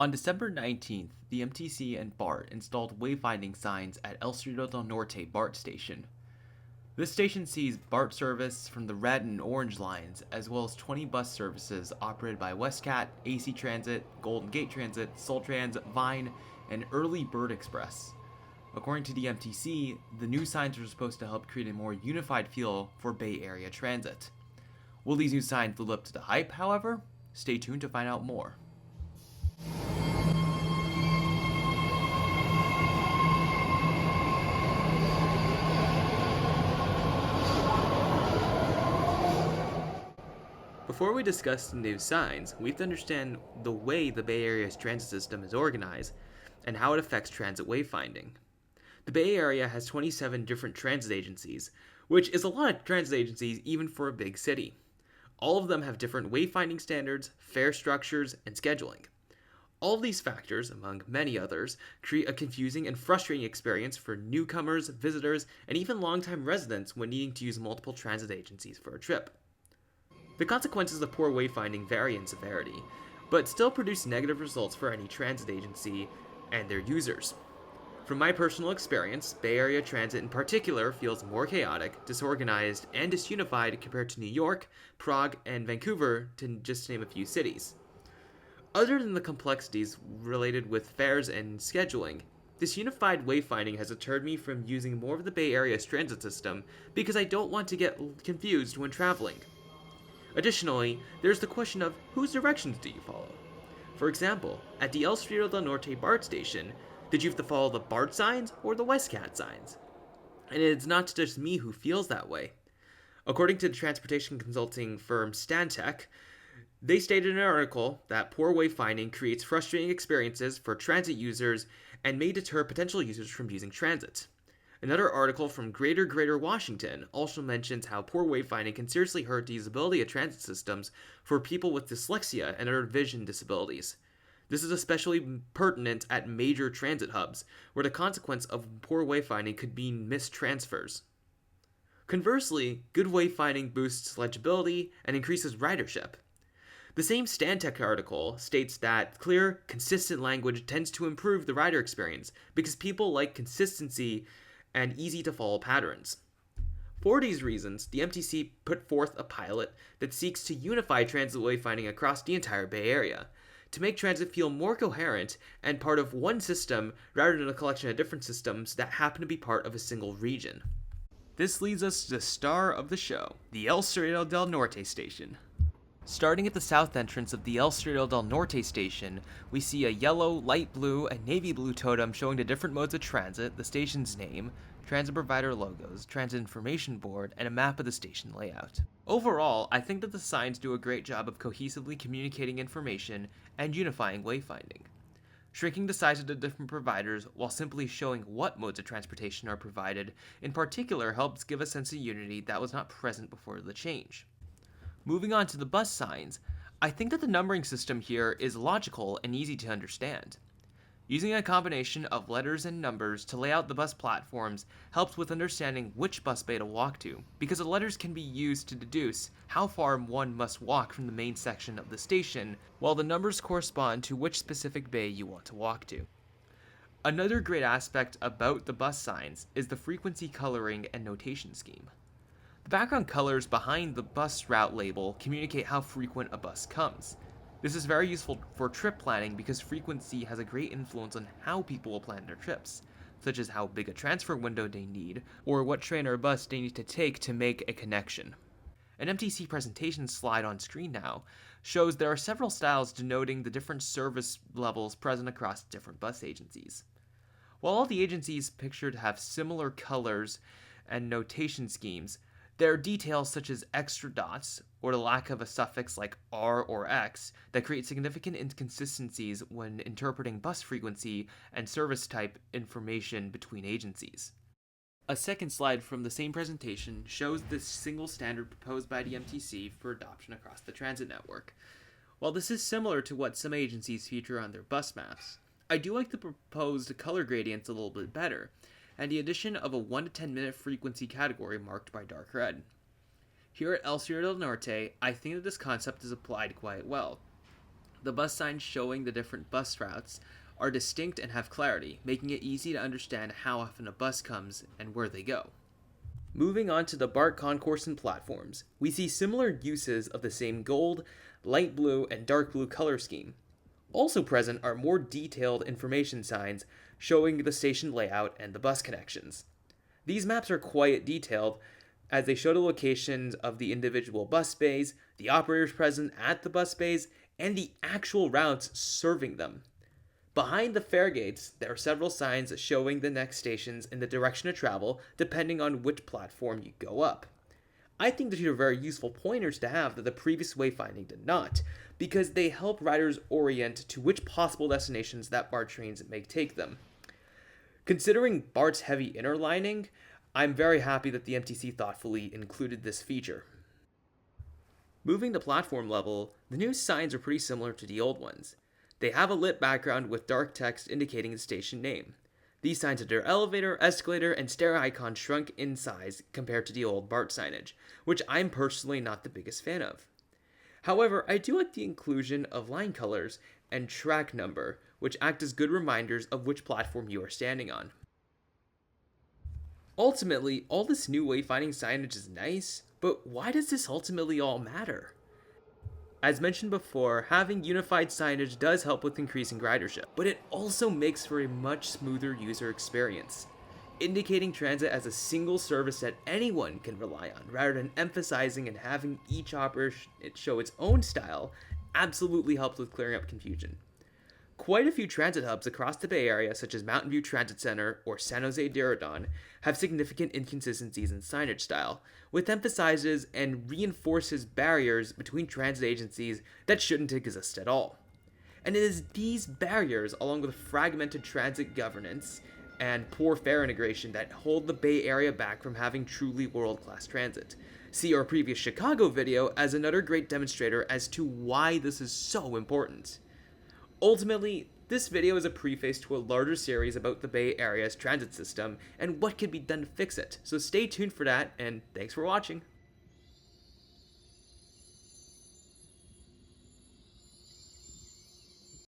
On December 19th, the MTC and BART installed wayfinding signs at El Cerrito del Norte BART station. This station sees BART service from the red and orange lines, as well as 20 bus services operated by Westcat, AC Transit, Golden Gate Transit, Soltrans, Vine, and Early Bird Express. According to the MTC, the new signs are supposed to help create a more unified feel for Bay Area transit. Will these new signs live up to the hype, however? Stay tuned to find out more. Before we discuss the new signs, we have to understand the way the Bay Area's transit system is organized and how it affects transit wayfinding. The Bay Area has 27 different transit agencies, which is a lot of transit agencies even for a big city. All of them have different wayfinding standards, fare structures, and scheduling. All of these factors, among many others, create a confusing and frustrating experience for newcomers, visitors, and even longtime residents when needing to use multiple transit agencies for a trip. The consequences of poor wayfinding vary in severity, but still produce negative results for any transit agency and their users. From my personal experience, Bay Area transit in particular feels more chaotic, disorganized, and disunified compared to New York, Prague, and Vancouver, to just name a few cities. Other than the complexities related with fares and scheduling, this unified wayfinding has deterred me from using more of the Bay Area's transit system because I don't want to get confused when traveling. Additionally, there's the question of whose directions do you follow? For example, at the El Cerrito del Norte BART station, did you have to follow the BART signs or the Westcat signs? And it's not just me who feels that way. According to the transportation consulting firm Stantec, they stated in an article that poor wayfinding creates frustrating experiences for transit users and may deter potential users from using transit. Another article from Greater Washington also mentions how poor wayfinding can seriously hurt the usability of transit systems for people with dyslexia and other vision disabilities. This is especially pertinent at major transit hubs, where the consequence of poor wayfinding could be missed transfers. Conversely, good wayfinding boosts legibility and increases ridership. The same Stantec article states that clear, consistent language tends to improve the rider experience because people like consistency and easy-to-follow patterns. For these reasons, the MTC put forth a pilot that seeks to unify transit wayfinding across the entire Bay Area, to make transit feel more coherent and part of one system rather than a collection of different systems that happen to be part of a single region. This leads us to the star of the show, the El Cerrito del Norte Station. Starting at the south entrance of the El Cerrito del Norte Station, we see a yellow, light blue, and navy blue totem showing the different modes of transit, the station's name, transit provider logos, transit information board, and a map of the station layout. Overall, I think that the signs do a great job of cohesively communicating information and unifying wayfinding. Shrinking the size of the different providers while simply showing what modes of transportation are provided in particular helps give a sense of unity that was not present before the change. Moving on to the bus signs, I think that the numbering system here is logical and easy to understand. Using a combination of letters and numbers to lay out the bus platforms helps with understanding which bus bay to walk to, because the letters can be used to deduce how far one must walk from the main section of the station, while the numbers correspond to which specific bay you want to walk to. Another great aspect about the bus signs is the frequency coloring and notation scheme. The background colors behind the bus route label communicate how frequent a bus comes. This is very useful for trip planning because frequency has a great influence on how people will plan their trips, such as how big a transfer window they need, or what train or bus they need to take to make a connection. An MTC presentation slide on screen now shows there are several styles denoting the different service levels present across different bus agencies. While all the agencies pictured have similar colors and notation schemes, there are details such as extra dots, or the lack of a suffix like R or X, that create significant inconsistencies when interpreting bus frequency and service type information between agencies. A second slide from the same presentation shows this single standard proposed by the MTC for adoption across the transit network. While this is similar to what some agencies feature on their bus maps, I do like the proposed color gradients a little bit better, and the addition of a 1 to 10 minute frequency category marked by dark red. Here at El Cerrito del Norte, I think that this concept is applied quite well. The bus signs showing the different bus routes are distinct and have clarity, making it easy to understand how often a bus comes and where they go. Moving on to the BART concourse and platforms, we see similar uses of the same gold, light blue, and dark blue color scheme. Also present are more detailed information signs showing the station layout and the bus connections. These maps are quite detailed as they show the locations of the individual bus bays, the operators present at the bus bays, and the actual routes serving them. Behind the fare gates, there are several signs showing the next stations in the direction of travel depending on which platform you go up. I think these are very useful pointers to have that the previous wayfinding did not, because they help riders orient to which possible destinations that BART trains may take them. Considering BART's heavy inner lining, I'm very happy that the MTC thoughtfully included this feature. Moving to platform level, the new signs are pretty similar to the old ones. They have a lit background with dark text indicating the station name. These signs are elevator, escalator, and stair icons shrunk in size compared to the old BART signage, which I'm personally not the biggest fan of. However, I do like the inclusion of line colors and track number, which act as good reminders of which platform you are standing on. Ultimately, all this new wayfinding signage is nice, but why does this ultimately all matter? As mentioned before, having unified signage does help with increasing ridership, but it also makes for a much smoother user experience. Indicating transit as a single service that anyone can rely on, rather than emphasizing and having each operator show its own style, absolutely helps with clearing up confusion. Quite a few transit hubs across the Bay Area, such as Mountain View Transit Center or San Jose Diridon, have significant inconsistencies in signage style, which emphasizes and reinforces barriers between transit agencies that shouldn't exist at all. And it is these barriers, along with fragmented transit governance and poor fare integration, that hold the Bay Area back from having truly world-class transit. See our previous Chicago video as another great demonstrator as to why this is so important. Ultimately, this video is a preface to a larger series about the Bay Area's transit system and what can be done to fix it, so stay tuned for that, and thanks for watching.